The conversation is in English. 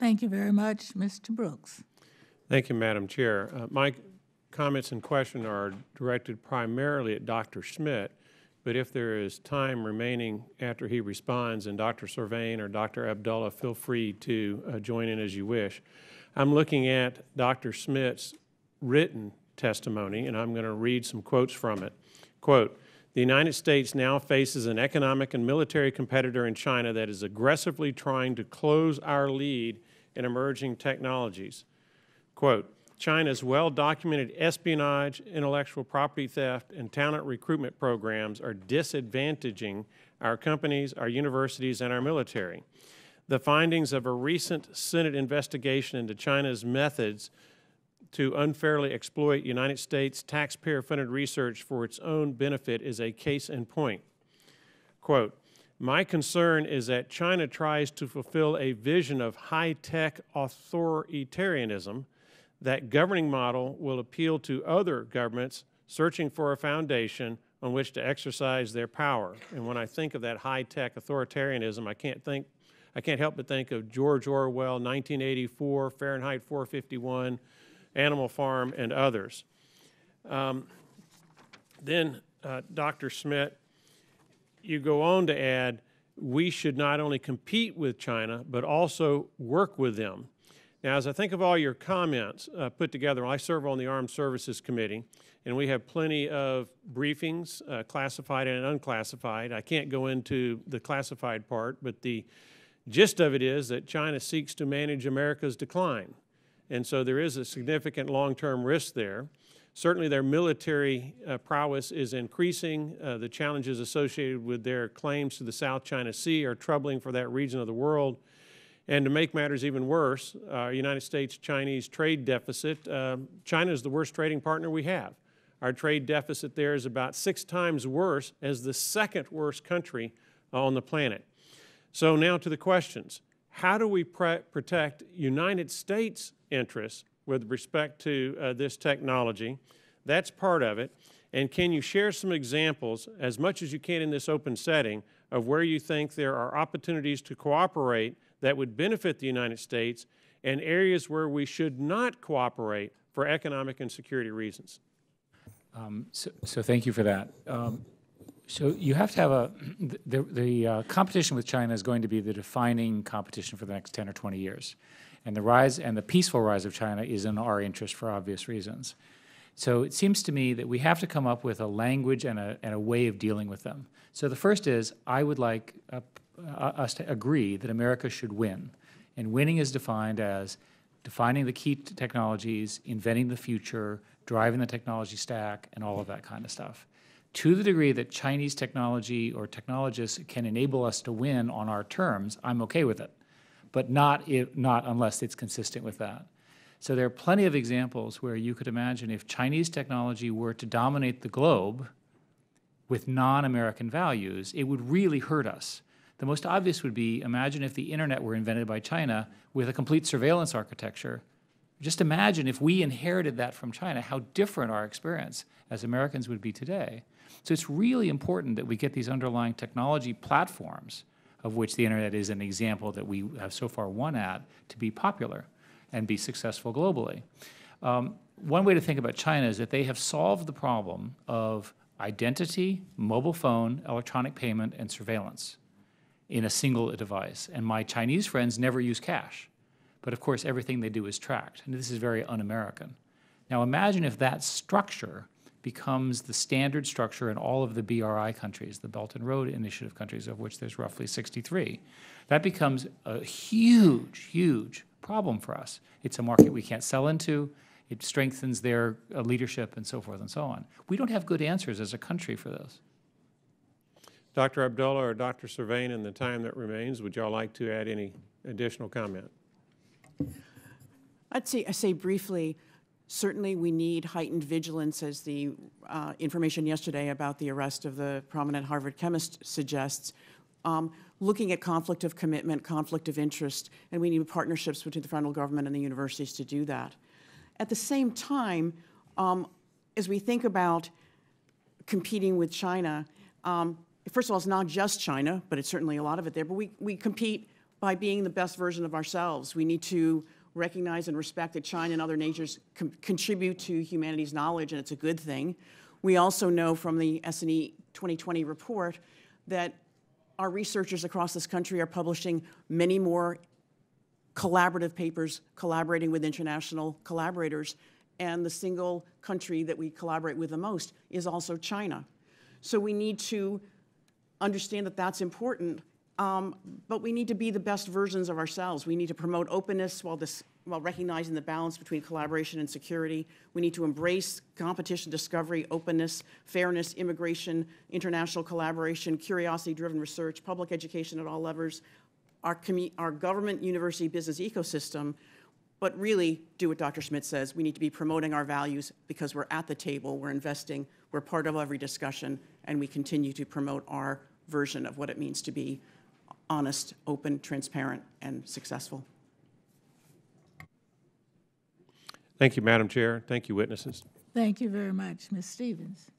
Thank you very much, Mr. Brooks. Thank you, Madam Chair. My comments and question are directed primarily at Dr. Schmidt, but if there is time remaining after he responds, and Dr. Servain or Dr. Abdullah, feel free to join in as you wish. I'm looking at Dr. Schmidt's written testimony, and I'm going to read some quotes from it. Quote, "The United States now faces an economic and military competitor in China that is aggressively trying to close our lead in emerging technologies." Quote, "China's well-documented espionage, intellectual property theft, and talent recruitment programs are disadvantaging our companies, our universities, and our military. The findings of a recent Senate investigation into China's methods to unfairly exploit United States taxpayer-funded research for its own benefit is a case in point." Quote, "My concern is that China tries to fulfill a vision of high-tech authoritarianism. That governing model will appeal to other governments searching for a foundation on which to exercise their power." And when I think of that high-tech authoritarianism, I can't help but think of George Orwell, 1984, Fahrenheit 451, Animal Farm, and others. Then, Dr. Schmidt, you go on to add, we should not only compete with China, but also work with them. Now, as I think of all your comments put together, I serve on the Armed Services Committee, and we have plenty of briefings, classified and unclassified. I can't go into the classified part, but the gist of it is that China seeks to manage America's decline. And so there is a significant long-term risk there. Certainly their military prowess is increasing. The challenges associated with their claims to the South China Sea are troubling for that region of the world. And to make matters even worse, United States-Chinese trade deficit, China is the worst trading partner we have. Our trade deficit there is about 6 times worse as the second worst country on the planet. So now to the questions. How do we protect United States interests with respect to this technology? That's part of it. And can you share some examples, as much as you can in this open setting, of where you think there are opportunities to cooperate that would benefit the United States and areas where we should not cooperate for economic and security reasons? So thank you for that. So you have to have the competition with China is going to be the defining competition for the next 10 or 20 years. And the rise and the peaceful rise of China is in our interest for obvious reasons. So it seems to me that we have to come up with a language and a way of dealing with them. So the first is, I would like us to agree that America should win. And winning is defined as defining the key technologies, inventing the future, driving the technology stack, and all of that kind of stuff. To the degree that Chinese technology or technologists can enable us to win on our terms, I'm okay with it, but not unless it's consistent with that. So there are plenty of examples where you could imagine if Chinese technology were to dominate the globe with non-American values, it would really hurt us. The most obvious would be, imagine if the internet were invented by China with a complete surveillance architecture. Just imagine if we inherited that from China, how different our experience as Americans would be today. So it's really important that we get these underlying technology platforms, of which the internet is an example that we have so far won at, to be popular and be successful globally. One way to think about China is that they have solved the problem of identity, mobile phone, electronic payment, and surveillance in a single device. And my Chinese friends never use cash. But of course, everything they do is tracked. And this is very un-American. Now imagine if that structure becomes the standard structure in all of the BRI countries, the Belt and Road Initiative countries, of which there's roughly 63. That becomes a huge, huge problem for us. It's a market we can't sell into. It strengthens their leadership and so forth and so on. We don't have good answers as a country for this. Dr. Abdullah or Dr. Servain, in the time that remains, would y'all like to add any additional comment? I say briefly, certainly we need heightened vigilance, as the information yesterday about the arrest of the prominent Harvard chemist suggests, looking at conflict of commitment, conflict of interest, and we need partnerships between the federal government and the universities to do that. At the same time, as we think about competing with China, first of all, it's not just China, but it's certainly a lot of it there, but we compete by being the best version of ourselves. We need to recognize and respect that China and other nations contribute to humanity's knowledge, and it's a good thing. We also know from the S&E 2020 report that our researchers across this country are publishing many more collaborative papers, collaborating with international collaborators, and the single country that we collaborate with the most is also China. So we need to understand that that's important, but we need to be the best versions of ourselves. We need to promote openness while recognizing the balance between collaboration and security. We need to embrace competition, discovery, openness, fairness, immigration, international collaboration, curiosity-driven research, public education at all levels, our government, university, business ecosystem, but really do what Dr. Schmidt says. We need to be promoting our values because we're at the table, we're investing, we're part of every discussion, and we continue to promote our version of what it means to be honest, open, transparent, and successful. Thank you, Madam Chair. Thank you, witnesses. Thank you very much, Ms. Stevens.